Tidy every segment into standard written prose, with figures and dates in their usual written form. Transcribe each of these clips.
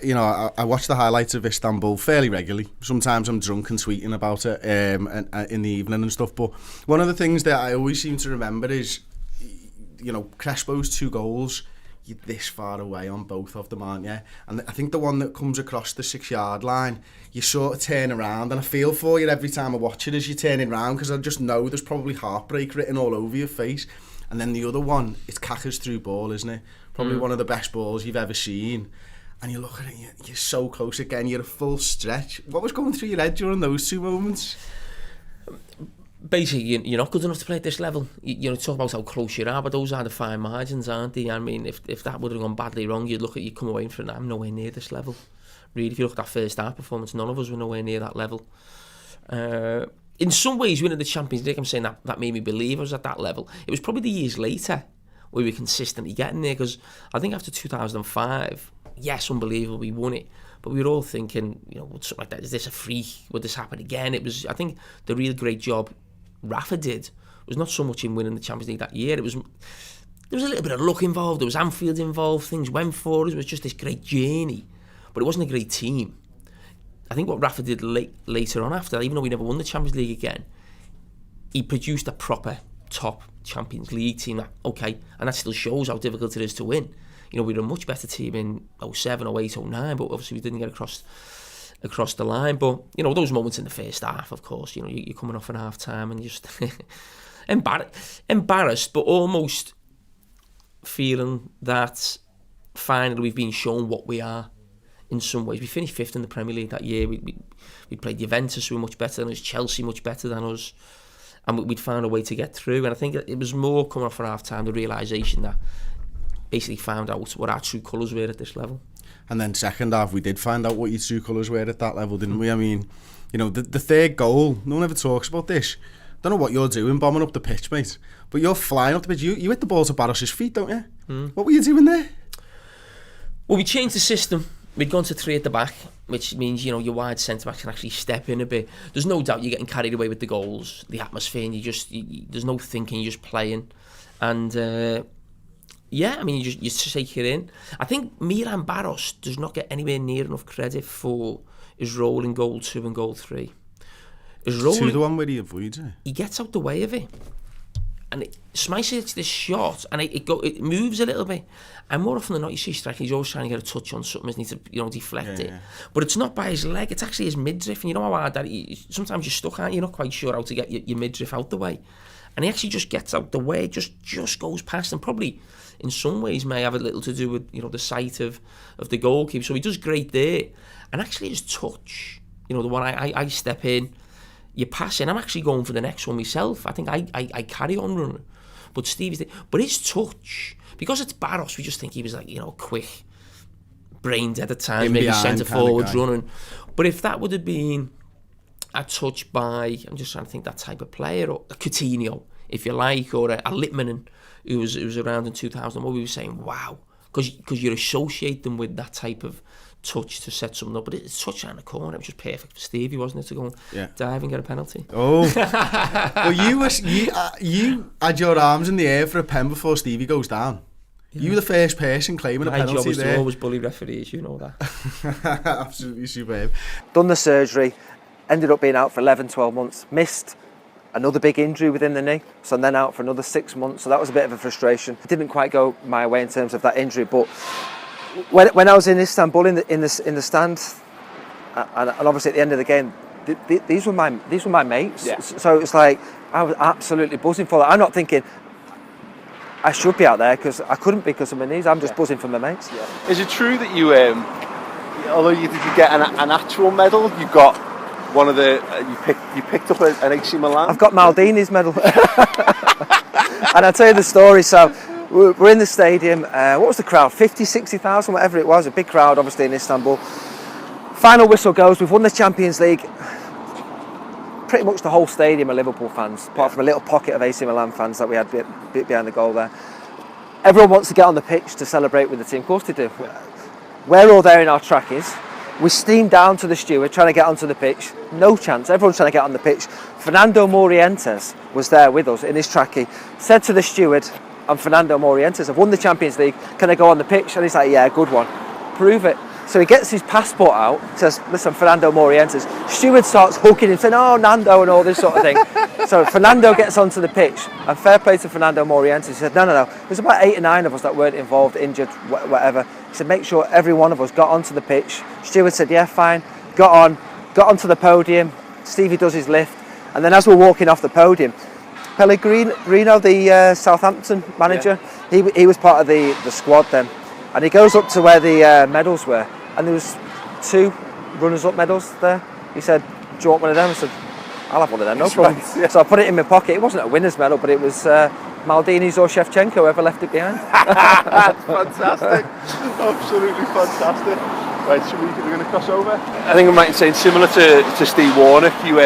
you know, I watch the highlights of Istanbul fairly regularly. Sometimes I'm drunk and tweeting about it and in the evening and stuff. But one of the things that I always seem to remember is, you know, Crespo's 2 goals. You're this far away on both of them, aren't you? And I think the one that comes across the 6-yard line, you sort of turn around, and I feel for you every time I watch it as you're turning around, because I just know there's probably heartbreak written all over your face. And then the other one, it's Kaka's through ball, isn't it? Probably one of the best balls you've ever seen. And you look at it, you're so close again, you're a full stretch. What was going through your head during those 2 moments? Basically, you're not good enough to play at this level. You know, talk about how close you are, but those are the fine margins, aren't they? I mean, if that would have gone badly wrong, you'd look at you come away from it, I'm nowhere near this level. Really, if you look at that first half performance, none of us were nowhere near that level. In some ways, winning the Champions League, I'm saying that made me believe I was at that level. It was probably the years later where we were consistently getting there, because I think after 2005, yes, unbelievable, we won it, but we were all thinking, you know, something like that, is this a freak? Would this happen again? It was, I think, the real great job Rafa did was not so much in winning the Champions League that year. There was a little bit of luck involved. There was Anfield involved. Things went for us. It was just this great journey, but it wasn't a great team. I think what Rafa did later on after that, even though we never won the Champions League again, he produced a proper top Champions League team. Okay, and that still shows how difficult it is to win. You know, we were a much better team in 07, 08, 09, but obviously we didn't get across the line. But, you know, those moments in the first half, of course, you know, you're coming off an half time and you're just embarrassed, but almost feeling that finally we've been shown what we are in some ways. We finished 5th in the Premier League that year. We played Juventus, who were much better than us, Chelsea much better than us, and we'd found a way to get through. And I think it was more coming off an half time, the realisation that basically found out what our true colours were at this level. And then second half, we did find out what your true colours were at that level, didn't we? I mean, you know, the third goal, no one ever talks about this. Don't know what you're doing, bombing up the pitch, mate, but you're flying up the pitch. You hit the ball to Barros's feet, don't you? What were you doing there? Well, we changed the system. We'd gone to 3 at the back, which means, you know, your wide centre-back can actually step in a bit. There's no doubt you're getting carried away with the goals, the atmosphere, and there's no thinking, you're just playing. And yeah, I mean, you just take it in. I think Milan Barros does not get anywhere near enough credit for his role in goal 2 and goal 3. His role, the one where he avoids it. He gets out the way of it, and Smicer hits this shot, and it moves a little bit. And more often than not, you see striking, he's always trying to get a touch on something, he needs to, you know, deflect it. But it's not by his leg; it's actually his midriff. And you know how hard that sometimes you're stuck, aren't you? You're not quite sure how to get your midriff out the way, and he actually just gets out the way, just goes past, and probably in some ways may have a little to do with, you know, the sight of the goalkeeper. So he does great there, and actually his touch, you know, the one I step in, you pass in. I'm actually going for the next one myself. I think I carry on running, but Stevie's there. But his touch, because it's Barros, we just think he was like, you know, quick, brain dead at times, maybe centre forwards running. But if that would have been a touch by, I'm just trying to think, that type of player, or a Coutinho, if you like, or a Littmanen, who was around in 2001, we were saying, wow, because you associate them with that type of touch to set something up. But it's touch around the corner, it was just perfect for Stevie, wasn't it, to go and dive and get a penalty. Oh, well, you had your arms in the air for a pen before Stevie goes down. Yeah. You were the first person claiming a penalty there. My job was to always bully referees, you know that. Absolutely superb. Done the surgery, ended up being out for 11, 12 months, missed another big injury within the knee, so then out for another 6 months, so that was a bit of a frustration. It didn't quite go my way in terms of that injury, but when I was in Istanbul in the stand, and obviously at the end of the game, these were my mates. Yeah. So it's like I was absolutely buzzing for that. I'm not thinking I should be out there, because I couldn't because of my knees. I'm just buzzing for my mates. Yeah. Is it true that you, although you didn't get an actual medal, you got one of the you picked up an AC Milan? I've got Maldini's medal. And I'll tell you the story. So we're in the stadium. What was the crowd? 50, 60,000, whatever it was. A big crowd, obviously, in Istanbul. Final whistle goes. We've won the Champions League. Pretty much the whole stadium are Liverpool fans, apart from a little pocket of AC Milan fans that we had behind the goal there. Everyone wants to get on the pitch to celebrate with the team. Of course they do. We're all there in our trackies. We steamed down to the steward trying to get onto the pitch. No chance. Everyone's trying to get on the pitch. Fernando Morientes was there with us in his trackie. Said to the steward, "I'm Fernando Morientes. I've won the Champions League. Can I go on the pitch?" And he's like, "Yeah, good one. Prove it." So he gets his passport out, says, listen, Fernando Morientes. Steward starts hooking him, saying, oh, Nando, and all this sort of thing. So Fernando gets onto the pitch, and fair play to Fernando Morientes. He said, no. There's about 8 or 9 of us that weren't involved, injured, whatever. He said, make sure every one of us got onto the pitch. Steward said, yeah, fine. Got onto the podium. Stevie does his lift. And then as we're walking off the podium, Pellegrino, the Southampton manager, he was part of the squad then. And he goes up to where the medals were, and there was 2 runners-up medals there. He said, do you want one of them? I said, I'll have one of them, no problem. Right, yeah. So I put it in my pocket. It wasn't a winner's medal, but it was Maldini's or Shevchenko, whoever left it behind. That's fantastic. Absolutely fantastic. Right, so we're going to cross over. I think I'm right in saying, similar to Steve Warnock, you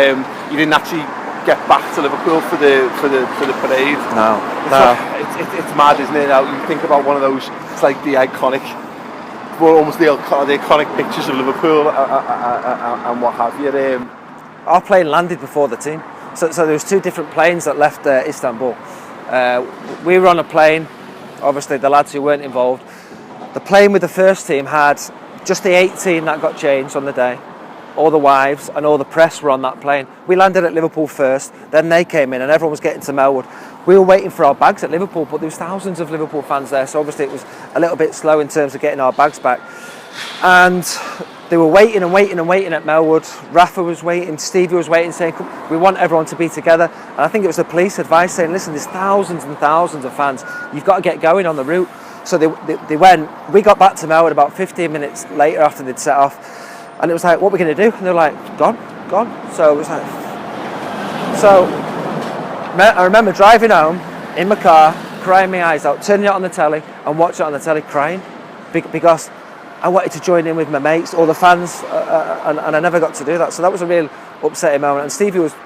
didn't actually get back to Liverpool for the parade. No. It's mad, isn't it? Now you think about one of those. It's like the iconic, well, almost the iconic pictures of Liverpool and what have you. Our plane landed before the team, so there was 2 different planes that left Istanbul. We were on a plane. Obviously, the lads who weren't involved. The plane with the first team had just the 18 that got changed on the day. All the wives and all the press were on that plane. We landed at Liverpool first, then they came in and everyone was getting to Melwood. We were waiting for our bags at Liverpool, but there was thousands of Liverpool fans there, so obviously it was a little bit slow in terms of getting our bags back. And they were waiting at Melwood. Rafa was waiting, Stevie was waiting, saying, we want everyone to be together. And I think it was the police advice saying, listen, there's thousands and thousands of fans. You've got to get going on the route. So they went. We got back to Melwood about 15 minutes later after they'd set off. And it was like, what are we going to do? And they're like, gone. So it was like... So I remember driving home in my car, crying my eyes out, turning it on the telly and watching it on the telly, crying. Because I wanted to join in with my mates, all the fans, and I never got to do that. So that was a real upsetting moment. And Stevie was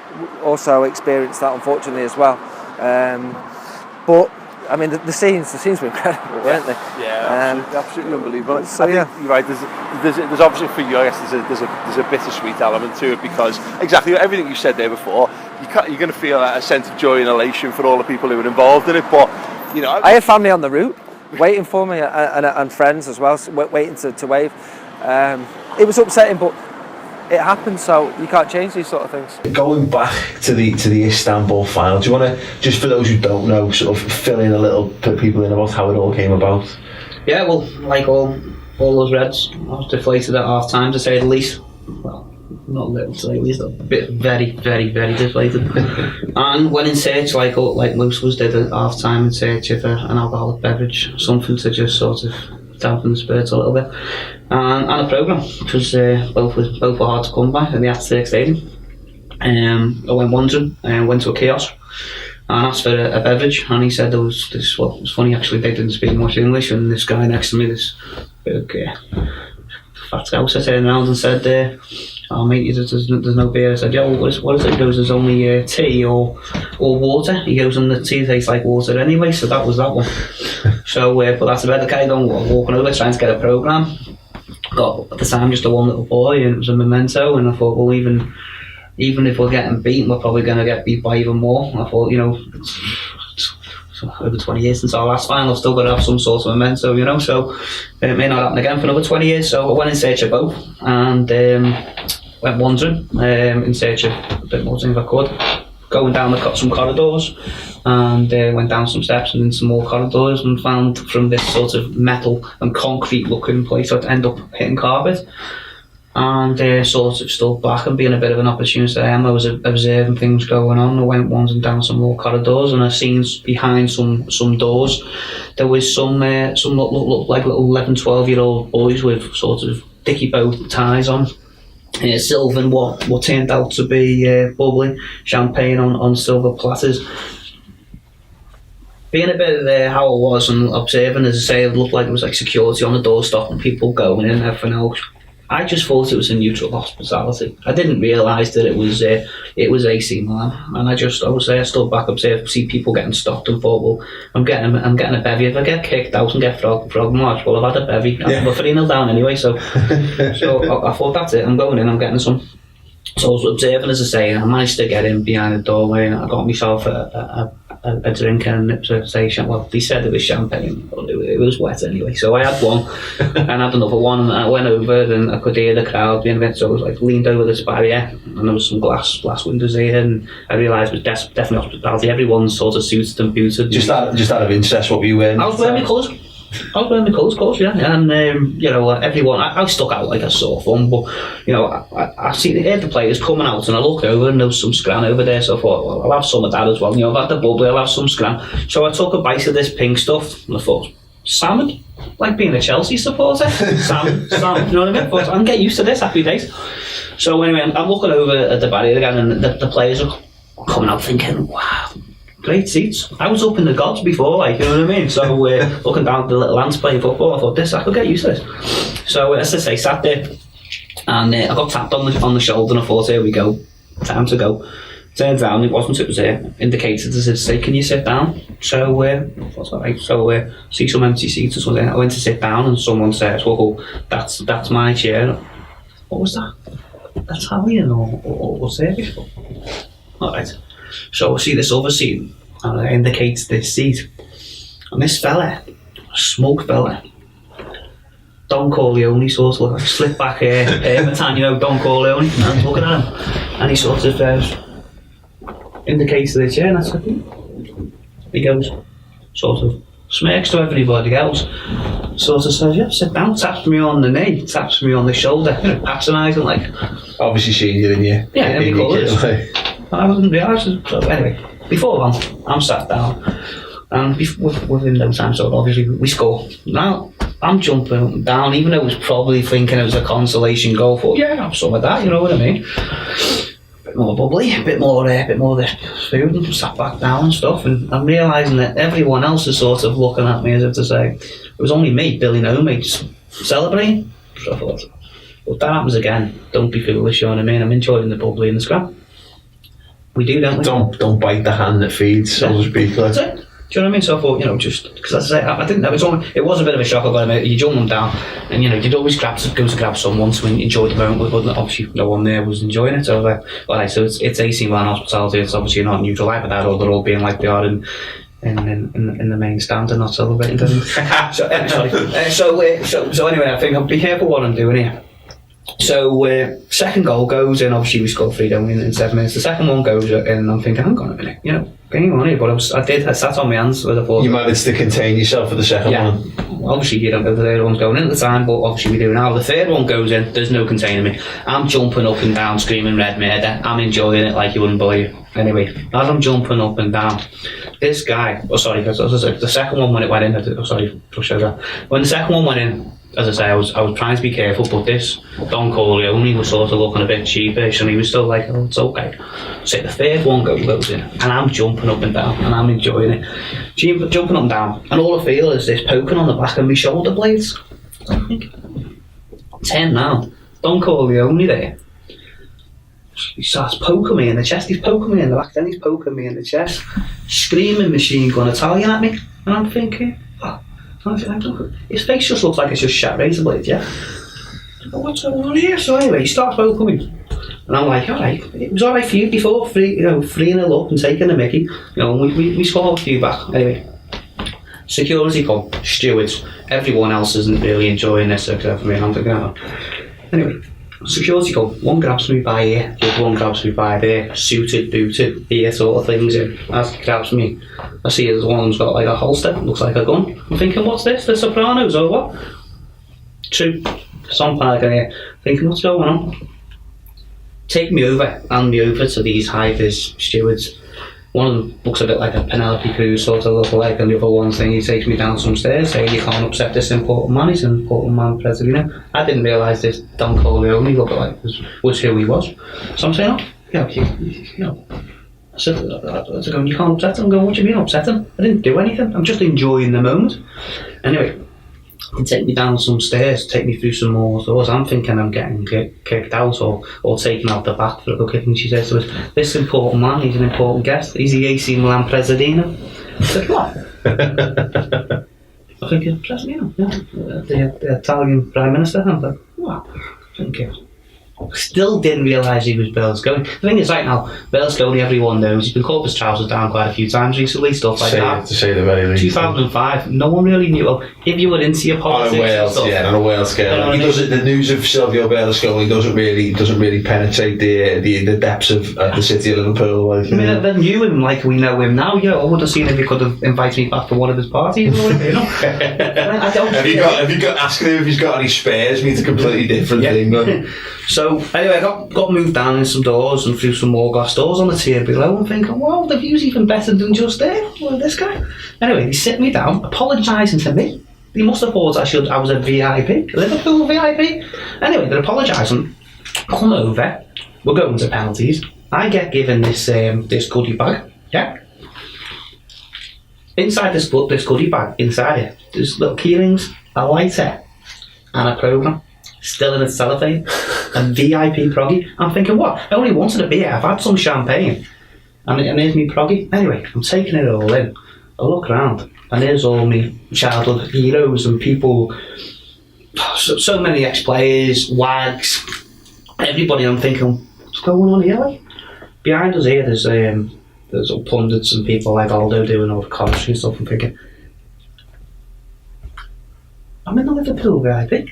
also experienced that, unfortunately, as well. But... I mean, the scenes were incredible, weren't they? Yeah, absolutely unbelievable. So yeah, you're right. There's obviously for you, I guess there's a bittersweet element to it because exactly everything you said there before, you're going to feel a sense of joy and elation for all the people who were involved in it. But you know, I had family on the route waiting for me and friends as well, waiting to wave. It was upsetting, but it happened, so you can't change these sort of things. Going back to the Istanbul final, do you want to, just for those who don't know, sort of fill in a little, put people in about how it all came about? Yeah, well, like all those Reds, I was deflated at half time, to say the least. Well, not little, to say the least, a bit very, very, very deflated. And went in search, like most of us did at half time, in search of an alcoholic beverage, something to just sort of dampen the spirits a little bit. And a programme, because both were hard to come by in the Athletic Stadium. I went wandering and went to a kiosk and asked for a beverage, and he said there was this. Well, it was funny actually, they didn't speak much English, and this guy next to me, this big fat guy, turned around and said, "Oh mate, there's no beer." I said, "Yeah, well, what is it?" He goes, "There's only tea or water." He goes, "And the tea tastes like water anyway," so that was that one. So but that's about the guy going walking over trying to get a programme. Got at the time just a one little boy, and it was a memento, and I thought, well, even if we're getting beaten, we're probably going to get beat by even more. I thought, you know, it's over 20 years since our last final, I've still got to have some sort of memento, you know, so it may not happen again for another 20 years. So I went in search of both, and went wandering in search of a bit more things I could. Going down some corridors, and went down some steps and into some more corridors, and found from this sort of metal and concrete looking place I'd end up hitting carpet, and sort of stood back and being a bit of an opportunist I am. I was observing things going on. I went wandering down some more corridors, and I seen behind some doors there was some looked like little 11-12-year-old boys with sort of dicky bow ties on, silvering what turned out to be bubbly champagne on silver platters. Being a bit of how it was and observing, as I say, it looked like it was like security on the door stopping people going in and everything else. I just thought it was a neutral hospitality. I didn't realise that it was AC Milan, and I was there, stood back, observed, see people getting stopped, and thought, well, I'm getting a bevy. If I get kicked out and get frog march, well, I've had a bevy. I'm 3-0 down anyway, so I thought, that's it. I'm going in. I'm getting some. So I was observing, as I say, and I managed to get in behind the doorway, and I got myself a a drink and to say, well, they said it was champagne, but it was wet anyway. So I had one and had another one, and I went over and I could hear the crowd being a bit, so I was like leaned over this barrier, and there was some glass windows here, and I realised it was definitely hospitality. Everyone's sort of suited and booted. Just out of interest, what were you wearing? I was wearing my colours. Of course, yeah. And, everyone, I stuck out like a sore thumb, but, I heard the players coming out, and I looked over and there was some scran over there, so I thought, well, I'll have some of that as well. I've had the bubbly, I'll have some scran. So I took a bite of this pink stuff, and I thought, salmon? Like being a Chelsea supporter? salmon, you know what I mean? But I can get used to this, happy days. So anyway, I'm looking over at the barrier again, and the players are coming out thinking, wow, great seats. I was up in the gods before, you know what I mean? So looking down at the little lads playing football, I thought, I could get used to this. So as I say, sat there, and I got tapped on the shoulder, and I thought, here we go, time to go. Turned down, it wasn't, it was indicated as if, say, can you sit down? So that's all right. So see some empty seats or something. I went to sit down, and someone said, well, that's my chair. What was that? Italian or Turkish? All right. So I see this other seat, and it indicates this seat. And this fella, smug fella, Don Corleone, sort of like a slip back hair, Don Corleone, and I'm looking at him, and he sort of indicates the chair, and I said, he goes, sort of smirks to everybody else, sort of says, yeah, sit down, taps me on the knee, taps me on the shoulder, patronising like. Obviously seeing you in your... Yeah, in your colours. I wasn't realising. So anyway, before long, I'm sat down, and within no time, so obviously we score. Now I'm jumping up and down, even though I was probably thinking it was a consolation goal. For yeah, have some of that, you know what I mean? Bit more bubbly, a bit more of the food, and sat back down and stuff. And I'm realising that everyone else is sort of looking at me as if to say it was only me, Billy Nomade, celebrating. So I thought, well, if that happens again, don't be foolish, you know what I mean? I'm enjoying the bubbly and the scrap. We do, don't we? Don't bite the hand that feeds, so to speak. That's it. Do you know what I mean? So I thought, just because as I say, I didn't know it was a bit of a shock about it. You jump them down, and you'd always go to grab someone to enjoy the moment, but obviously no one there was enjoying it. So I was like, alright, so it's 18 man hospitality. It's obviously not neutral like that, or they're all being like they are in the main stand and not celebrating. So anyway, I think I'll be careful what I'm doing here. So second goal goes in, obviously we scored 3 don't we, in 7 minutes. The second one goes in, and I'm thinking, hang on a minute, going on here, but I sat on my hands with a thought. You managed to contain yourself for the second one. Obviously you don't know the third one's going in at the time, but obviously we do now. The third one goes in, there's no containing me. I'm jumping up and down, screaming red murder. I'm enjoying it like you wouldn't believe. Anyway, as I'm jumping up and down, this guy, the second one when it went in, when the second one went in, as I say, I was trying to be careful, but this Don Corleone was sort of looking a bit sheepish, and he was still like, oh, it's okay. So the third one goes in, and I'm jumping up and down, and I'm enjoying it. Jumping up and down, and all I feel is this poking on the back of my shoulder blades. I think, 10 now, Don Corleone there. He starts poking me in the chest, he's poking me in the back, then he's poking me in the chest, screaming machine gun Italian at me, and I'm thinking, his face just looks like it's just shat razor blades, yeah? What's going on here? So anyway, he starts poking me, and I'm like, alright, it was alright for you before, 3-0 up and taking the mickey, we scored a few back. Anyway, security come, stewards, everyone else isn't really enjoying this except for me, and I'm thinking, oh. Anyway, security come, one grabs me by here, the other one grabs me by there, suited, booted, ear sort of things, and as he grabs me, I see there's one's got like a holster, looks like a gun. I'm thinking, what's this, the Sopranos or what? True, some panic in here, thinking, what's going on? Take me over, hand me over to these high-vis stewards. One of them looks a bit like a Penelope Cruz sort of look like, and the other one saying he takes me down some stairs, saying you can't upset this important man, he's an important man, President. I didn't realise this Don Corleone looked like was who he was. So I'm saying, I said, you can't upset him. I'm going, what do you mean upset him? I didn't do anything, I'm just enjoying the moment. Anyway, they take me down some stairs, take me through some more doors. I'm thinking I'm getting kicked out or taken out the back for a good kick. And she says to us, this important man, he's an important guest. He's the AC Milan Presidino. I said, what? I think Presidino, yeah. The Italian Prime Minister. I'm like, what? Thank you. Still didn't realise he was Berlusconi. The thing is, right now, Berlusconi, everyone knows, he's been called his trousers down quite a few times recently, stuff like that. To say the very least. 2005, no one really knew. Well, if you were into your politics On a Wales, and stuff, on a Wales scale. He doesn't. The news of Silvio Berlusconi doesn't really penetrate the depths of the city of Liverpool. Like, I mean, they knew him like we know him now. Yeah, I would have seen if he could have invited me back to one of his parties. Or whatever, you know? I don't. Have you got asking him if he's got any spares? Means a completely different thing. But. So anyway, I got moved down in some doors and through some more glass doors on the tier below. I'm thinking, wow, the view's even better than just there. Well, this guy. Anyway, he sit me down, apologising to me. He must have thought I was a VIP, Liverpool VIP. Anyway, they're apologising. Come over. We're going to penalties. I get given this goodie bag. Yeah. Inside this goodie bag, inside it, there's little key rings, a lighter, and a programme. Still in its cellophane, a VIP proggy. I'm thinking, what? I only wanted a beer. I've had some champagne, and there's me proggy. Anyway, I'm taking it all in. I look around, and there's all me childhood heroes and people. So many ex-players, wags, everybody. I'm thinking, what's going on here? Like? Behind us here, there's all pundits and people like Aldo doing all the commentary and stuff. I'm thinking, I'm in the Liverpool VIP.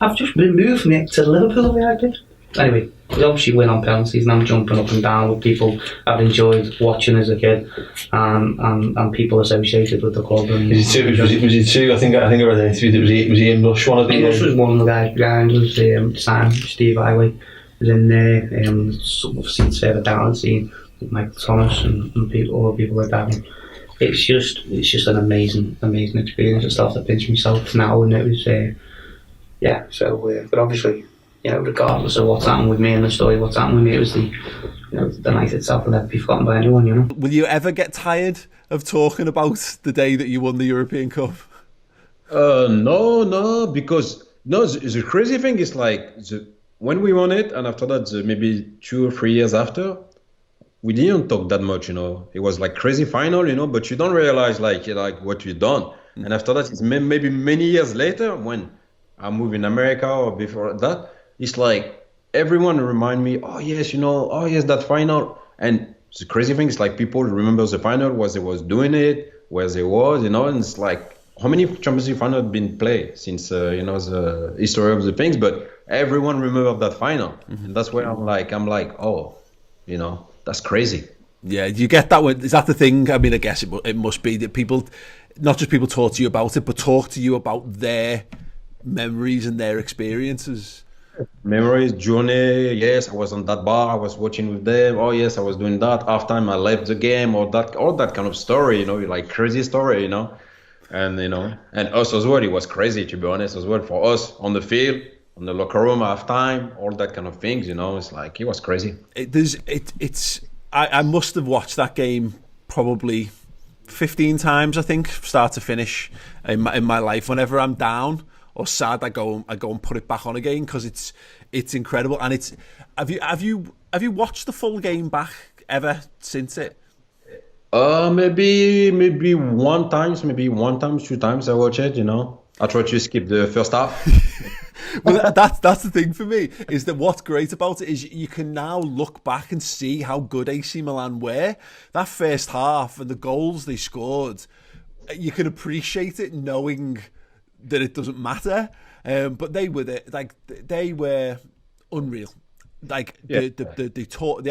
I've just been moved from it to Liverpool VIP. Anyway, we obviously win on penalties and I'm jumping up and down with people I've enjoyed watching as a kid and people associated with the club. And Was he two? I think I read an interview that was he in Rush, one of the... In Rush was one of the guys behind us, Sam, Steve Highway was in there, some of the seats further down and seen Michael Thomas and other people like that. And it's just an amazing experience. I started to pinch myself now and it was... but obviously, regardless of what's happened with me in the story, what's happened with me, it was the night itself will never be forgotten by anyone, Will you ever get tired of talking about the day that you won the European Cup? No, because the crazy thing is like when we won it, and after that, maybe 2 or 3 years after, we didn't talk that much, It was like crazy final, but you don't realize like what you've done. And after that, it's maybe many years later when I moved in America or before that, it's like everyone remind me, that final. And the crazy thing is like people remember the final, was they was doing it, where they was, and it's like how many Champions League finals have been played since the history of the things, but everyone remember that final, and that's where I'm like, that's crazy. Yeah, you get that one. Is that the thing? I mean, I guess it must be that people, not just people talk to you about it, but talk to you about their memories and their experiences. Memories, journey. Yes, I was on that bar. I was watching with them. Oh yes, I was doing that. Half time, I left the game, or all that kind of story. Like crazy story. And and us as well. It was crazy, to be honest, as well, for us on the field, on the locker room, half time, all that kind of things. It's like it was crazy. I must have watched that game probably 15 times, I think, start to finish in my life. Whenever I'm down or sad, I go and put it back on again because it's incredible. And it's have you watched the full game back ever since it? Maybe one time, 2 times I watch it. I try to skip the first half. Well, that's the thing for me, is that what's great about it is you can now look back and see how good AC Milan were. That first half and the goals they scored, you can appreciate it knowing that it doesn't matter. But they were unreal. Like they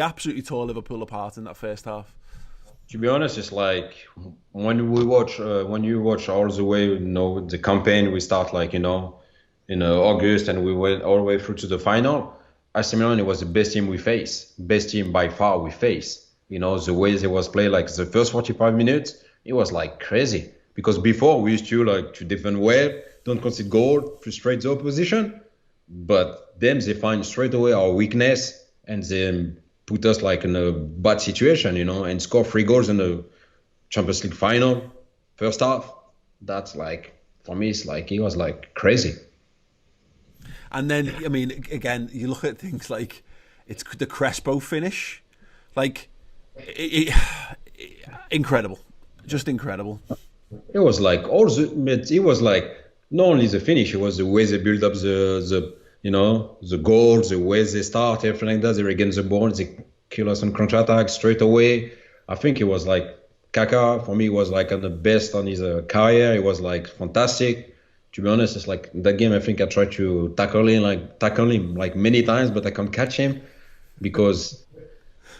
absolutely tore Liverpool apart in that first half. To be honest, it's like when you watch all the way, the campaign, we start like, in August, and we went all the way through to the final. AC Milan, it was the best team we faced, best team by far we faced. The way they was played, like the first 45 minutes, it was like crazy. Because before we used to defend well, don't concede goal, frustrate the opposition. But them, they find straight away our weakness and they put us like in a bad situation, and score 3 goals in the Champions League final, first half. That's like, for me, it's like, it was like crazy. And then, I mean, again, you look at things like it's the Crespo finish, like incredible, just incredible. It was like it was like not only the finish, it was the way they build up the You know, the goals, the way they start, everything like that. They regain the ball, they kill us on counter-attack straight away. I think it was like Kaka, for me, was like on the best on his career. It was like fantastic. To be honest, it's like that game, I think I tried to tackle him like many times, but I can't catch him because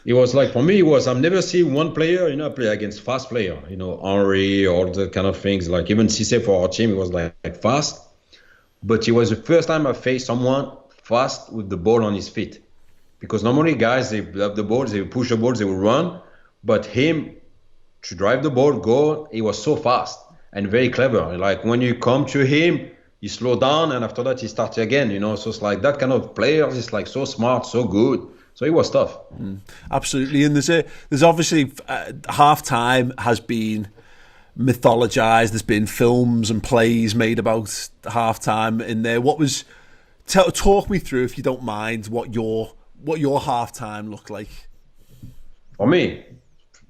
it was like, for me, I've never seen one player, you know, play against fast player, you know, Henry, all the kind of things. Like even Cisse for our team, it was like fast. But it was the first time I faced someone fast with the ball on his feet. Because normally guys, they have the ball, they push the ball, they will run. But him, to drive the ball, go, he was so fast and very clever. Like when you come to him, he slow down and after that he starts again, you know. So it's like that kind of player is like so smart, so good. So it was tough. Absolutely. And there's obviously half-time has been mythologized. There's been films and plays made about half-time in there. Talk me through, if you don't mind, what your half-time looked like. For me,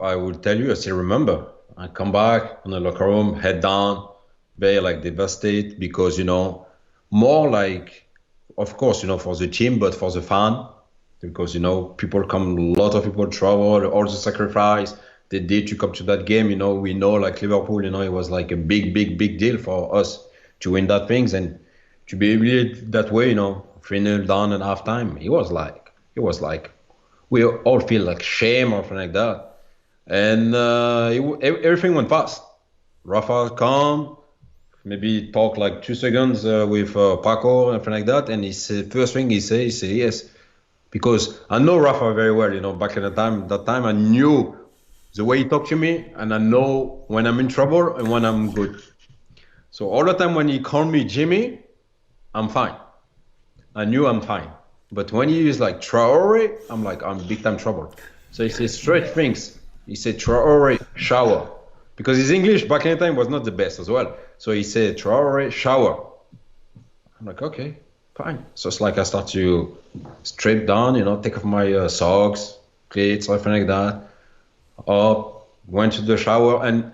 I would tell you, I still remember. I come back in the locker room, head down, very like devastated because, you know, more like, of course, you know, for the team, but for the fan, because, you know, a lot of people travel, all the sacrifice they did to come to that game. You know, we know like Liverpool, you know, it was like a big deal for us to win that things and to be really that way, you know, 3-0 down at halftime. It was like we all feel like shame or something like that. And everything went fast. Rafa come, maybe talk like 2 seconds with Paco and something like that. And first thing he say yes. Because I know Rafa very well, you know, back in that time I knew the way he talked to me, and I know when I'm in trouble and when I'm good. So all the time when he called me Jimmy, I'm fine. I knew I'm fine. But when he is like Traore, I'm like, I'm big time trouble. So he says straight things. He said Traore, shower. Because his English back in the time was not the best as well. So he said Traore, shower. I'm like, okay, fine. So it's like I start to strip down, you know, take off my socks, cleats, something like that. Went to the shower, and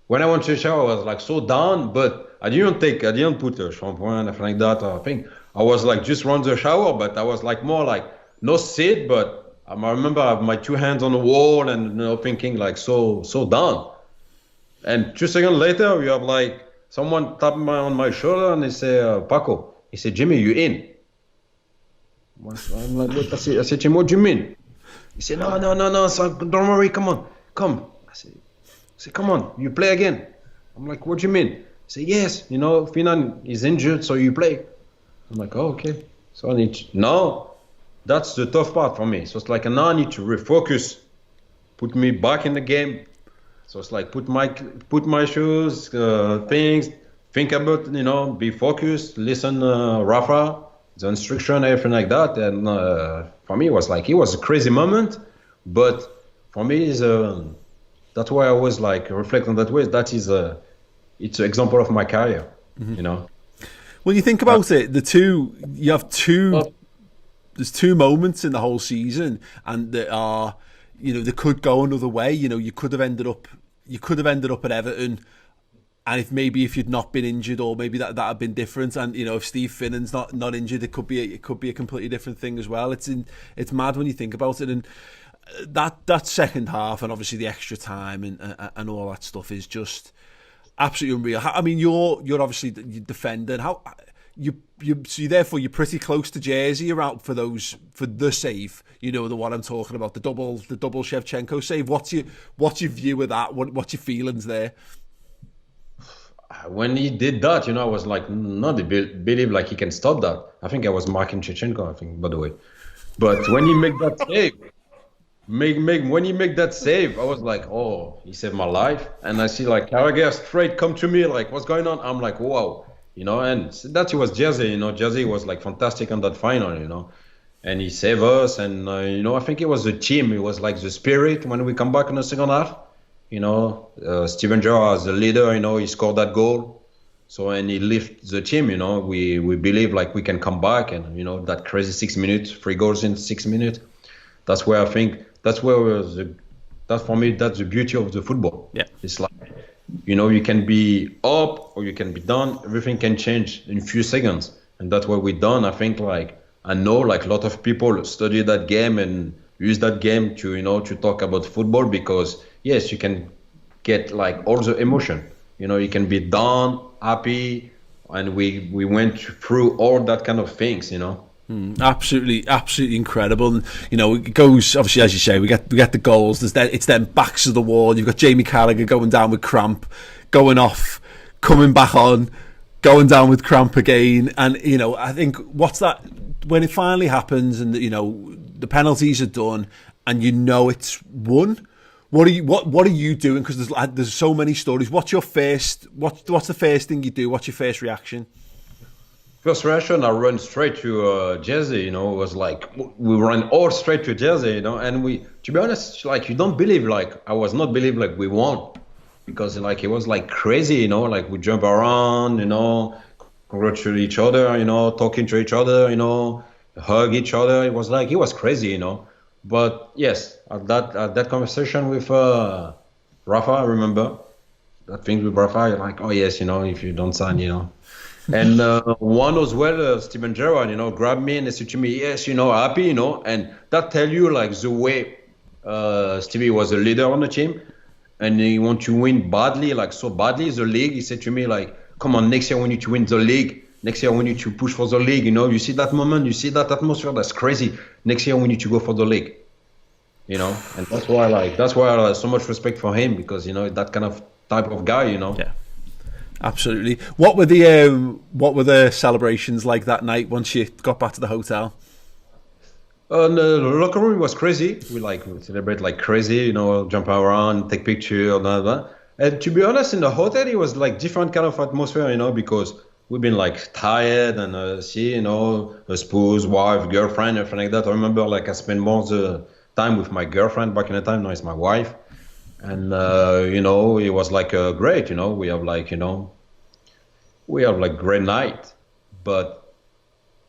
when I went to the shower, I was like so down, but I didn't put a shampoo and something like that. I think I was like just run the shower, but I was like more like no sit, but I remember I have my 2 hands on the wall and, you know, thinking like so down. And 2 seconds later, we have like someone tap on my shoulder and they say, Paco. He said, Jimmy, you in? I'm like, what? I said, Jimmy, what do you mean? He said, no, so don't worry, come. I said, come on, you play again. I'm like, what do you mean? He said, yes, you know, Finan is injured, so you play. I'm like, oh, okay. So now, that's the tough part for me. So it's like, now I need to refocus, put me back in the game. So it's like, put my shoes, things, think about, you know, be focused, listen, Rafa, the instruction, everything like that. And for me, it was a crazy moment. But for me, that's why I was like reflecting that way. That is it's an example of my career, you know. When you think about it, there's two moments in the whole season, and that are, you know, they could go another way. You know, you could have ended up at Everton, and if you'd not been injured, or maybe that had been different. And, you know, if Steve Finnan's not injured, it could be a completely different thing as well. It's mad when you think about it. And that second half, and obviously the extra time and all that stuff, is just absolutely unreal. I mean, you're obviously defending. How therefore you're pretty close to Jersey around for the save. You know, the one I'm talking about, the double Shevchenko save. What's your view of that? What's your feelings there? When he did that, you know, I was like, not believe like he can stop that. I think I was marking Shevchenko, I think, by the way. But when he make that save, when he make that save, I was like, oh, he saved my life. And I see like Carragher straight come to me, like, what's going on? I'm like, wow, you know. And that was Jersey, you know. Jersey was like fantastic on that final, you know. And he saved us, and you know, I think it was the team. It was like the spirit when we come back in the second half. You know, Steven Gerrard as the leader, you know, he scored that goal. So, and he lifted the team, you know. We believe like we can come back, and, you know, that crazy 6 minutes, 3 goals in 6 minutes. That's where I think, that's for me, that's the beauty of the football. Yeah. It's like, you know, you can be up or you can be down. Everything can change in a few seconds. and that's what we done. I think like I know like a lot of people study that game and use that game to to talk about football, because yes, you can get like all the emotion. You can be down, happy, and we went through all that kind of things. Absolutely incredible. And it goes, obviously, as you say, we get the goals. It's then backs to the wall. You've got Jamie Carragher going down with cramp, going off, coming back on, going down with cramp again. And I think what's that when it finally happens, and the penalties are done, and it's won. What are you doing? Because there's so many stories. What's the first thing you do? What's your first reaction? First reaction, I run straight to Jersey. It was like we ran all straight to Jersey. And we, to be honest, like you don't believe, like I was not believe like we won, because like it was like crazy. Like we jump around, congratulate each other, talking to each other, hug each other. It was crazy, But yes, at that conversation with Rafa, I remember that thing with Rafa. You're like, oh yes, if you don't sign, And one as well, Steven Gerrard, grabbed me and said to me, yes, happy, and that tell you like the way Stevie was a leader on the team, and he want to win badly, like so badly, the league. He said to me like, come on, next year we need to win the league. Next year we need to push for the league. You see that moment, you see that atmosphere, that's crazy. Next year we need to go for the league. And that's why I have so much respect for him, because that kind of type of guy. Yeah. Absolutely. What were the celebrations like that night once you got back to the hotel? The locker room was crazy. We celebrate like crazy, jump around, take picture, and all that. And to be honest, in the hotel it was like different kind of atmosphere, because we've been like tired and a spouse, wife, girlfriend, everything like that. I remember like I spent most of the time with my girlfriend back in the time. Now it's my wife. And it was like great. We have like great night, but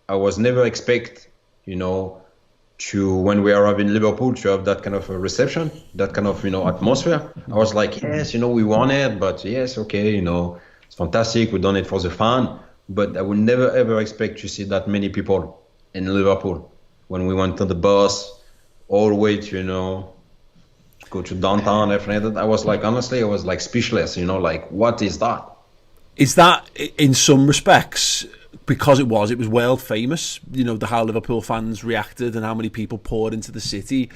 I was never expect to, when we arrive in Liverpool, to have that kind of a reception, that kind of atmosphere. I was like, yes, we won it, but yes, okay, it's fantastic, we done it for the fan, but I would never ever expect to see that many people in Liverpool when we went on the bus all the way to go to downtown, everything. I was like, honestly, I was like speechless, like, what is that? Is that, in some respects, because it was world famous, how Liverpool fans reacted and how many people poured into the city,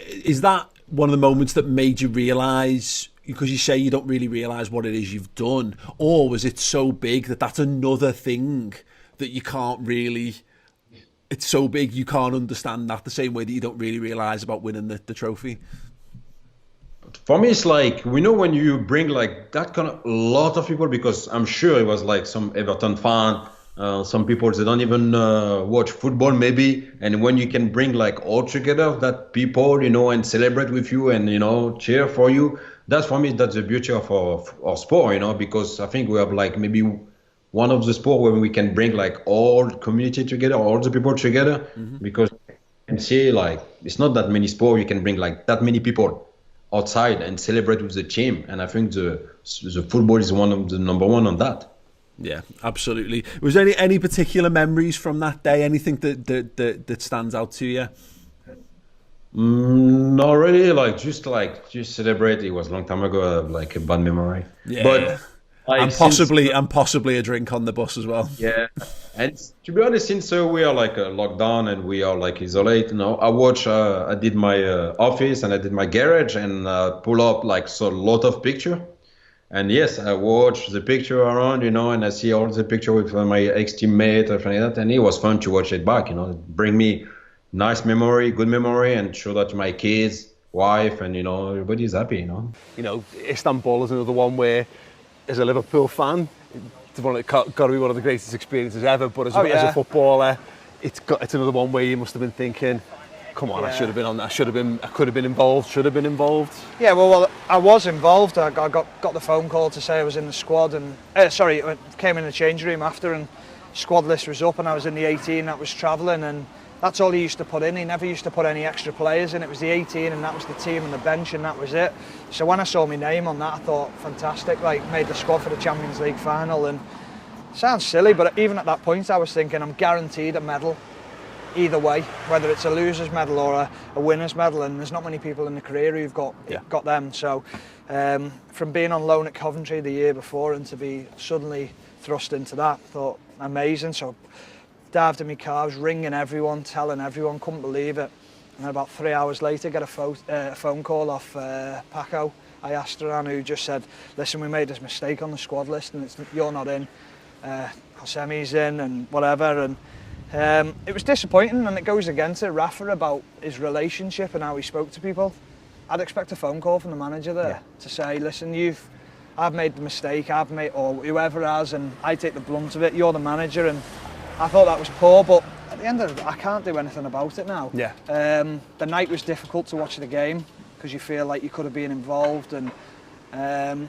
is that one of the moments that made you realise, because you say you don't really realise what it is you've done, or was it so big that that's another thing that you can't really, it's so big you can't understand that the same way that you don't really realise about winning the trophy? For me, it's like, when you bring like that kind of a lot of people, because I'm sure it was like some Everton fan, some people, they don't even watch football maybe, and when you can bring like all together that people, and celebrate with you and, cheer for you, that's for me, that's the beauty of our sport, because I think we have like maybe one of the sport where we can bring like all community together, all the people together, because you can see like, it's not that many sport you can bring like that many people outside and celebrate with the team, and I think the football is one of the number one on that. Yeah, absolutely. Was there any particular memories from that day? Anything that stands out to you? Not really. Just celebrate. It was a long time ago. Like a bad memory. Yeah. But and possibly a drink on the bus as well. Yeah, and to be honest, since we are like locked down and we are like isolated, I did my office and I did my garage and pull up like a lot of picture. And yes, I watch the picture around, and I see all the picture with my ex-teammate, everything like that, and it was fun to watch it back, bring me nice memory, good memory, and show that to my kids, wife, and everybody's happy, Istanbul is another one where, as a Liverpool fan, it's got to be one of the greatest experiences ever. But as a footballer, it's another one where you must have been thinking, come on, I should have been on that. I could have been involved. Should have been involved. Yeah, well, I was involved. I got the phone call to say I was in the squad, and I came in the change room after, and squad list was up, and I was in the 18 that was travelling, and that's all he used to put in. He never used to put any extra players in. It was the 18, and that was the team and the bench, and that was it. So when I saw my name on that, I thought, fantastic, like, made the squad for the Champions League final, and Sounds silly, but even at that point I was thinking I'm guaranteed a medal either way, whether it's a loser's medal or a winner's medal, and there's not many people in the career who've got them. So from being on loan at Coventry the year before and to be suddenly thrust into that, thought amazing. So dived in my car, was ringing everyone, telling everyone, couldn't believe it. And then about 3 hours later, get a phone call off Paco Ayastran, who just said, listen, we made this mistake on the squad list and you're not in, Hosemi's in and whatever. And it was disappointing, and it goes again to Rafa about his relationship and how he spoke to people. I'd expect a phone call from the manager there to say, listen, I've made the mistake, or whoever has, and I take the brunt of it, you're the manager. And I thought that was poor, but at the end of it, I can't do anything about it now. Yeah. The night was difficult to watch the game because you feel like you could have been involved, and I'm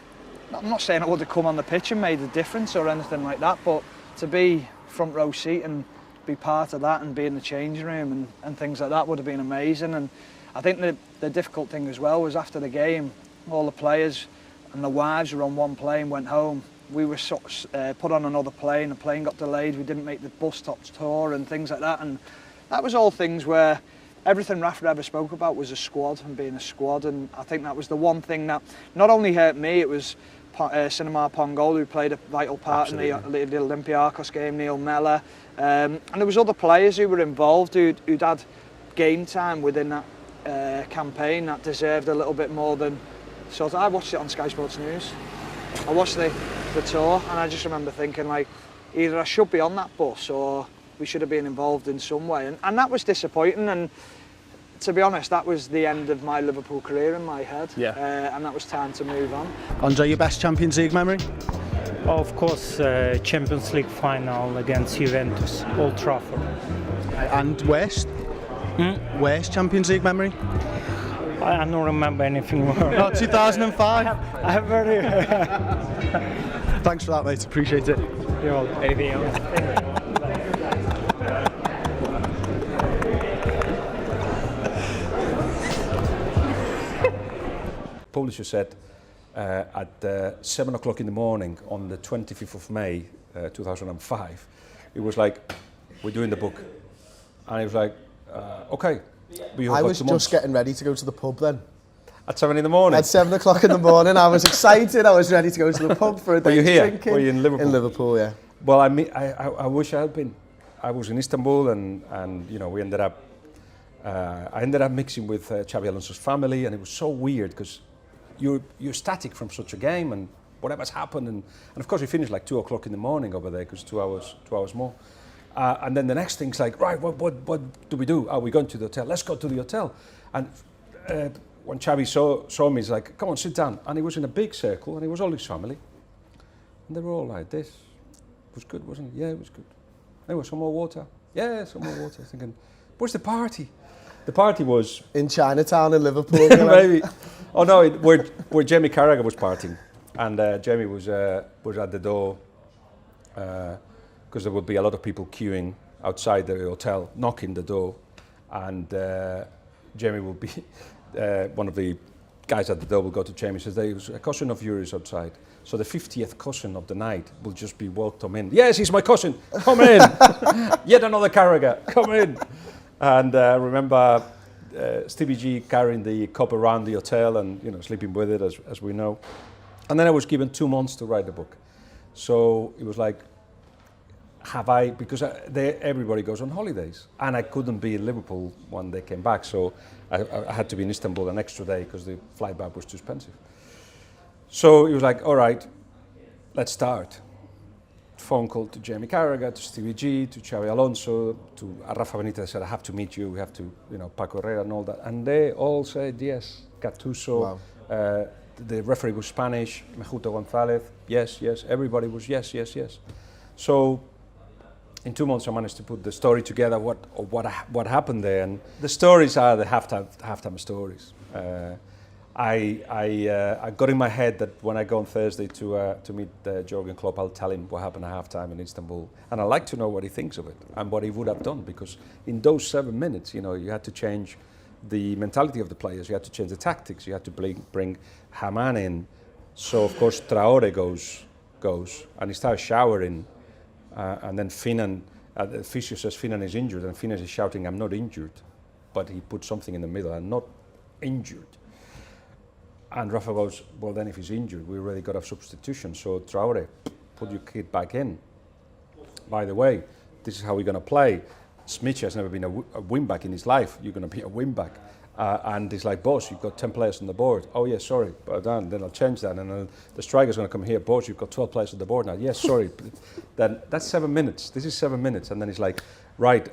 not saying I would have come on the pitch and made a difference or anything like that, but to be front row seat and be part of that and be in the changing room and things like that would have been amazing. And I think the difficult thing as well was after the game, all the players and the wives were on one plane, went home. We were put on another plane, the plane got delayed, we didn't make the bus stops tour and things like that. And that was all things where everything Rafa ever spoke about was a squad and being a squad. And I think that was the one thing that not only hurt me, it was Cinema Pongol, who played a vital part in the Olympiacos game, Neil Mellor. And there was other players who were involved who'd had game time within that campaign that deserved a little bit more than... So I watched it on Sky Sports News. I watched the tour, and I just remember thinking, like, either I should be on that bus or we should have been involved in some way. And that was disappointing, and to be honest, that was the end of my Liverpool career in my head. And that was time to move on. Andre, your best Champions League memory? Of course, Champions League final against Juventus, Old Trafford. And worst? Worst Champions League memory? I don't remember anything more. Not 2005? I have very... Thanks for that, mate. Appreciate it. You're welcome. Anything else? Publisher said at 7 o'clock in the morning on the 25th of May 2005, it was like, we're doing the book. And he was like, okay. I was just getting ready to go to the pub then. At 7 in the morning? At 7 o'clock in the morning, I was excited. I was ready to go to the pub for a day. Were you here? Drinking. Were you in Liverpool? In Liverpool, yeah. Well, I wish I had been. I was in Istanbul, and you know, we ended up. I ended up mixing with Xabi Alonso's family, and it was so weird because you're static from such a game, and whatever's happened, and of course we finished like 2 o'clock in the morning over there because 2 hours more. And then the next thing's like, right, what do we do? Are we going to the hotel? Let's go to the hotel. And when Xabi saw me, he's like, come on, sit down. And he was in a big circle, and it was all his family. And they were all like this. It was good, wasn't it? Yeah, it was good. There was some more water. Yeah, some more water. Thinking, where's the party? The party was... in Chinatown in Liverpool. Maybe. Oh no, where Jamie Carragher was partying. And Jamie was at the door, because there would be a lot of people queuing outside the hotel, knocking the door, and Jamie will be, one of the guys at the door will go to Jamie and says, there's a cousin of yours outside. So the 50th cousin of the night will just be welcome in. Yes, he's my cousin, come in. Yet another Carragher, come in. And remember Stevie G carrying the cup around the hotel and, you know, sleeping with it, as we know. And then I was given 2 months to write the book. So it was like, because everybody goes on holidays, and I couldn't be in Liverpool when they came back, so I had to be in Istanbul an extra day because the flight back was too expensive. So it was like, all right, let's start. Phone call to Jamie Carragher, to Stevie G, to Xabi Alonso, to Rafa Benitez said, I have to meet you, we have to, you know, Paco Herrera and all that. And they all said yes. Gattuso, wow. The referee was Spanish, Mejuto González, yes, everybody was yes. So in 2 months I managed to put the story together, what happened there, and the stories are the halftime stories. I got in my head that when I go on Thursday to meet Jurgen Klopp, I'll tell him what happened at halftime in Istanbul, and I'd like to know what he thinks of it and what he would have done, because in those 7 minutes, you know, you had to change the mentality of the players, you had to change the tactics, you had to bring Haman in. So of course Traore goes and he starts showering And then Finan, the physio says Finan is injured, and Finan is shouting, I'm not injured. But he put something in the middle, I'm not injured. And Rafa goes, well then if he's injured, we already got a substitution, so Traore, put your kid back in. By the way, this is how we're going to play. Smith has never been a wing-back in his life, you're going to be a wing-back. And he's like, boss, you've got 10 players on the board. Oh yeah, sorry, but then I'll change that. And then the striker's going to come here, boss, you've got 12 players on the board now. Yes, sorry. Then that's 7 minutes. This is 7 minutes. And then he's like, right,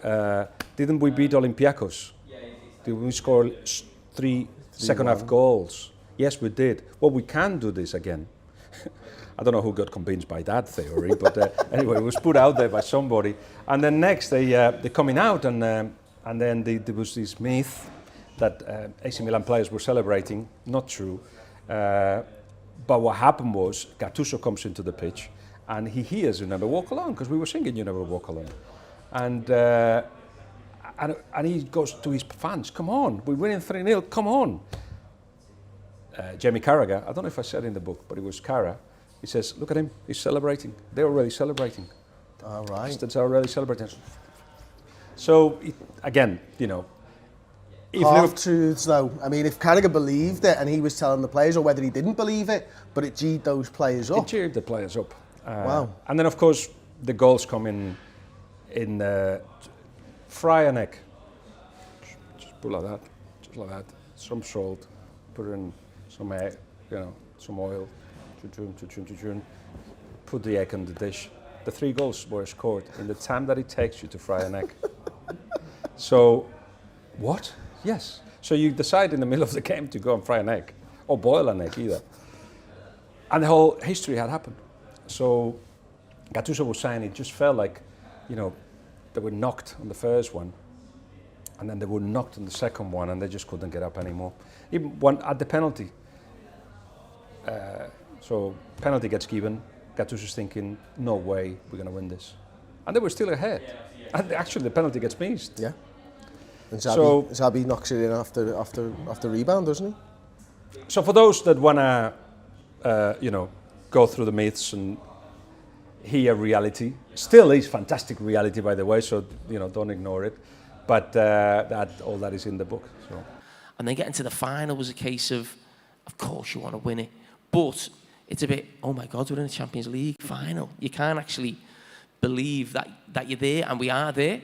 didn't we beat Olympiacos? Did we score 3 second-half goals? Yes, we did. Well, we can do this again. I don't know who got convinced by that theory, but anyway, it was put out there by somebody. And then next, they're coming out, and then there was this myth that AC Milan players were celebrating. Not true. But what happened was Gattuso comes into the pitch, and he hears "You Never Walk Alone" because we were singing "You Never Walk Alone," and he goes to his fans, "Come on, we're winning 3-0. Come on." Jamie Carragher, I don't know if I said in the book, but it was Carra. He says, "Look at him. He's celebrating. They're already celebrating. All right. Bastards are already celebrating." So again, you know. Half-truths, though. I mean, if Carragher believed it and he was telling the players, or whether he didn't believe it, but it cheered those players up. It cheered the players up. Wow. And then, of course, the goals come in fry an egg. Just put like that, just like that. Some salt, put in some egg, some oil, put the egg on the dish. The 3 goals were scored in the time that it takes you to fry an egg. So, what? Yes. So you decide in the middle of the game to go and fry an egg, or boil an egg either. And the whole history had happened. So Gattuso was saying it just felt like, they were knocked on the first one, and then they were knocked on the second one, and they just couldn't get up anymore. Even at the penalty. So penalty gets given. Gattuso's thinking, no way, we're going to win this. And they were still ahead. And actually the penalty gets missed. Yeah. And Xabi knocks it in after rebound, doesn't he? So for those that want to, go through the myths and hear reality, still is fantastic reality, by the way, so, don't ignore it. But all that is in the book. So. And then getting to the final was a case of course you want to win it. But it's a bit, oh my God, we're in the Champions League final. You can't actually believe that you're there, and we are there.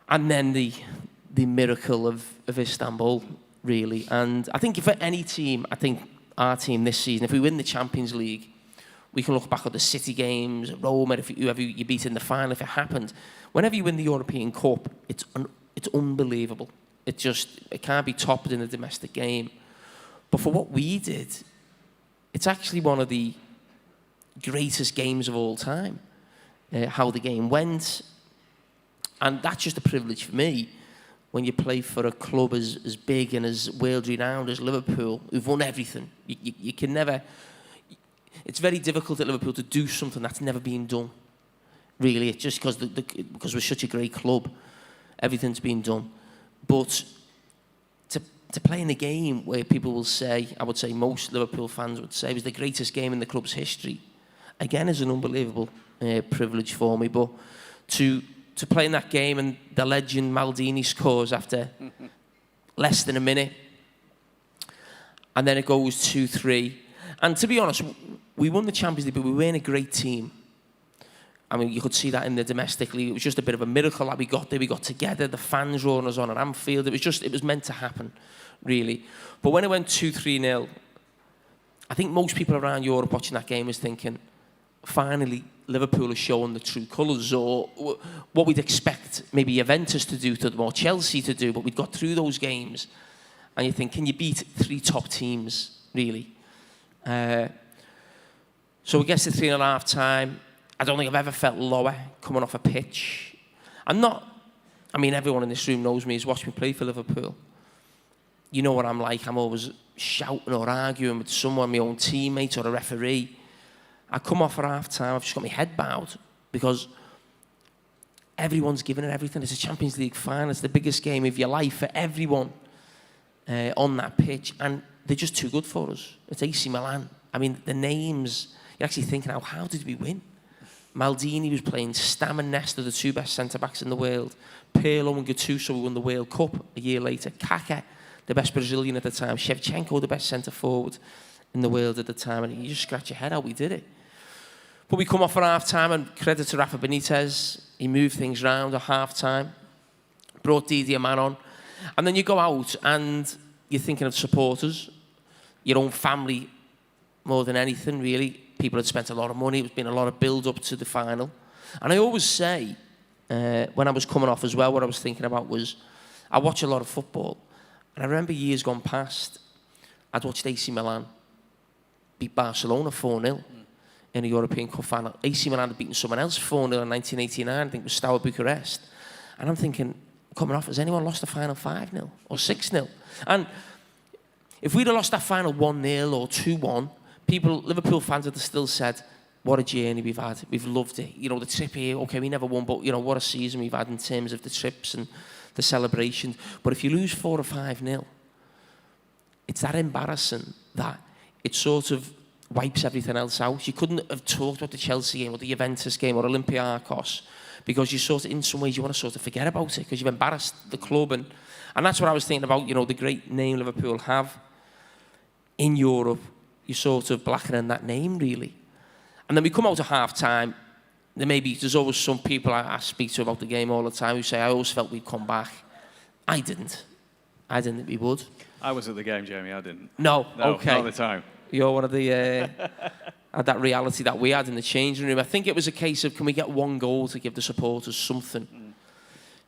And then the miracle of Istanbul, really. And I think for any team, I think our team this season, if we win the Champions League, we can look back at the City games, Roma, whoever you beat in the final, if it happened. Whenever you win the European Cup, it's unbelievable. It can't be topped in a domestic game. But for what we did, it's actually one of the greatest games of all time. How the game went. And that's just a privilege for me when you play for a club as big and as world-renowned as Liverpool, who've won everything. You can never... It's very difficult at Liverpool to do something that's never been done. Really, it's just because we're such a great club, everything's been done. But to play in a game where people will say, I would say most Liverpool fans would say, it was the greatest game in the club's history, again, is an unbelievable privilege for me. But to play in that game and the legend Maldini scores after less than a minute, and then it goes 2-3. And to be honest, we won the Champions League, but we weren't a great team. I mean, you could see that in the domestic league. It was just a bit of a miracle that we got there. We got together. The fans roaring us on at Anfield. It was meant to happen, really. But when it went 2-3-0, I think most people around Europe watching that game was thinking, finally, Liverpool is showing the true colours, or what we'd expect maybe Juventus to do to them, or Chelsea to do, but we'd got through those games. And you think, can you beat 3 top teams, really? So it gets to 3 1/2 time. I don't think I've ever felt lower coming off a pitch. Everyone in this room knows me, has watched me play for Liverpool. You know what I'm like. I'm always shouting or arguing with someone, my own teammate or a referee. I come off at half time, I've just got my head bowed because everyone's giving it everything. It's a Champions League final. It's the biggest game of your life for everyone on that pitch. And they're just too good for us. It's AC Milan. I mean, the names, you're actually thinking, how did we win? Maldini was playing. Stam and Nesta, the two best centre-backs in the world. Pirlo and Gattuso won the World Cup a year later. Kaká, the best Brazilian at the time. Shevchenko, the best centre-forward in the world at the time. And you just scratch your head how we did it. But we come off for half-time, and credit to Rafa Benitez. He moved things round at half-time. Brought Didier Man on. And then you go out and you're thinking of supporters, your own family more than anything, really. People had spent a lot of money. There's been a lot of build-up to the final. And I always say, when I was coming off as well, what I was thinking about was, I watch a lot of football. And I remember years gone past, I'd watched AC Milan beat Barcelona 4-0 in a European Cup final. AC Milan had beaten someone else 4-0 in 1989, I think it was Steaua Bucharest. And I'm thinking, coming off, has anyone lost the final 5-0 or 6-0? And if we'd have lost that final 1-0 or 2-1, Liverpool fans would have still said, what a journey we've had. We've loved it. You know, the trip here, okay, we never won, but, you know, what a season we've had in terms of the trips and the celebrations. But if you lose 4 or 5-0, it's that embarrassing that it sort of wipes everything else out. You couldn't have talked about the Chelsea game or the Juventus game or Olympiacos because you sort of, in some ways, you want to sort of forget about it because you've embarrassed the club. And that's what I was thinking about, you know, the great name Liverpool have in Europe. You're sort of blackening that name, really. And then we come out at half-time. There's always some people I speak to about the game all the time who say, I always felt we'd come back. I didn't. I didn't think we would. I was at the game, Jamie. I didn't. No, okay. Not at the time. You're one of the... had that reality that we had in the changing room. I think it was a case of, can we get one goal to give the supporters something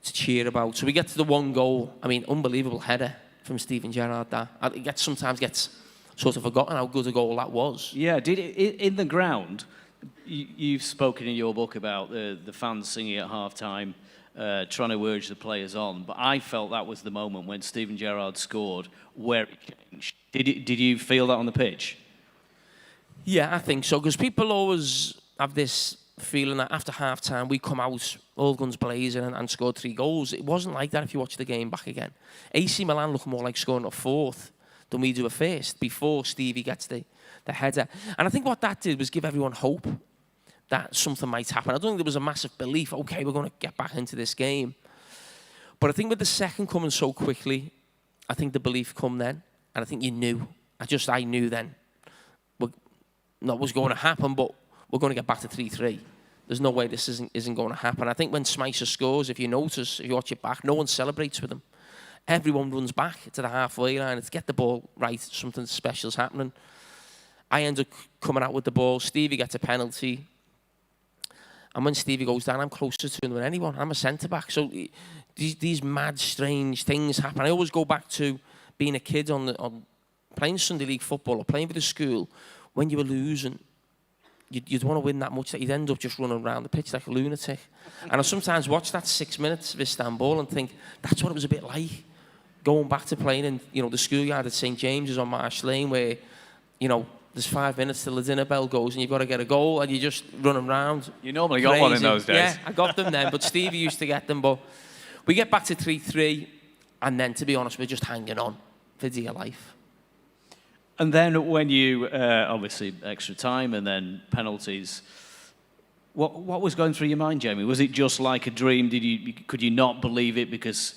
to cheer about? So we get to the one goal. I mean, unbelievable header from Steven Gerrard. It sometimes gets sort of forgotten how good a goal that was. Yeah, in the ground, you've spoken in your book about the fans singing at half-time, trying to urge the players on, but I felt that was the moment when Steven Gerrard scored where it changed. Did you feel that on the pitch? Yeah, I think so, because people always have this feeling that after half-time we come out all guns blazing and scored 3 goals. It wasn't like that if you watch the game back again. AC Milan look more like scoring a 4th than we do a first before Stevie gets the header. And I think what that did was give everyone hope that something might happen. I don't think there was a massive belief, okay, we're going to get back into this game. But I think with the second coming so quickly, I think the belief come then. And I think you knew. I knew then. Not what's going to happen, but we're going to get back to 3-3. There's no way this isn't going to happen. I think when Smicer scores, if you notice, if you watch it back, no one celebrates with him. Everyone runs back to the halfway line. It's get the ball right. Something special's happening. I end up coming out with the ball. Stevie gets a penalty. And when Stevie goes down, I'm closer to him than anyone. I'm a centre-back. So these mad, strange things happen. I always go back to being a kid on playing Sunday League football or playing for the school. When you were losing, you'd want to win that much that you'd end up just running around the pitch like a lunatic. And I sometimes watch that 6 minutes of Istanbul and think, that's what it was a bit like. Going back to playing in, you know, the schoolyard at St. James's on Marsh Lane where, you know, there's 5 minutes till the dinner bell goes and you've got to get a goal and you're just running around. You normally got one in those days. Yeah, I got them then, but Stevie used to get them. But we get back to 3-3 and then, to be honest, we're just hanging on for dear life. And then when you, obviously, extra time and then penalties, what was going through your mind, Jamie? Was it just like a dream? Could you not believe it because,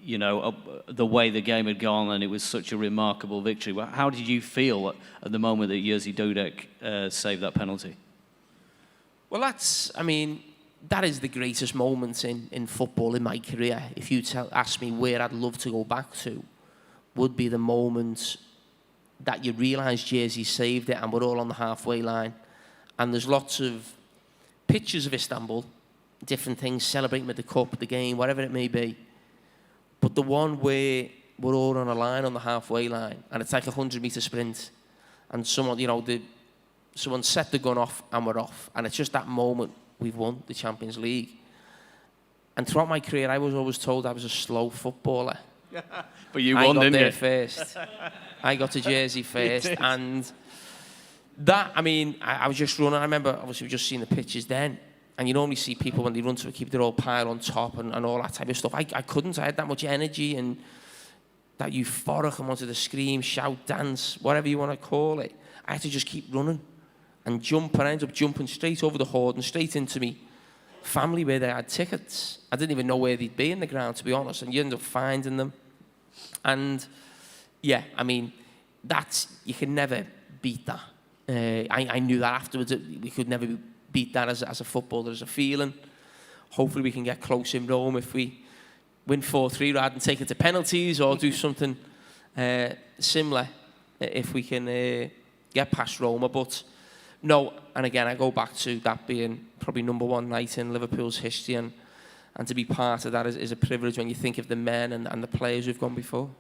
you know, the way the game had gone and it was such a remarkable victory? How did you feel at the moment that Jerzy Dudek saved that penalty? Well, that is the greatest moment in football in my career. If you ask me where I'd love to go back to, would be the moment that you realise Jerzy saved it and we're all on the halfway line. And there's lots of pictures of Istanbul, different things, celebrating with the cup, the game, whatever it may be. But the one where we're all on a line on the halfway line and it's like a 100-metre sprint and someone, you know, someone set the gun off and we're off. And it's just that moment we've won the Champions League. And throughout my career, I was always told I was a slow footballer. But you won, didn't you? I got there first. I got to Jersey first. And that, I was just running. I remember, obviously, we just seen the pictures then. And you normally see people when they run to it, keep their old pile on top and all that type of stuff. I couldn't. I had that much energy and that euphoric. I wanted to scream, shout, dance, whatever you want to call it. I had to just keep running and I ended up jumping straight over the hoard and straight into me family where they had tickets. I didn't even know where they'd be in the ground, to be honest, and you end up finding them. And yeah, I mean, you can never beat that. I knew that afterwards. We could never beat that as a footballer, as a feeling. Hopefully we can get close in Rome if we win 4-3 rather than take it to penalties, or do something similar if we can get past Roma. But no, and again, I go back to that being probably number one night in Liverpool's history, and to be part of that is a privilege when you think of the men and the players who've gone before.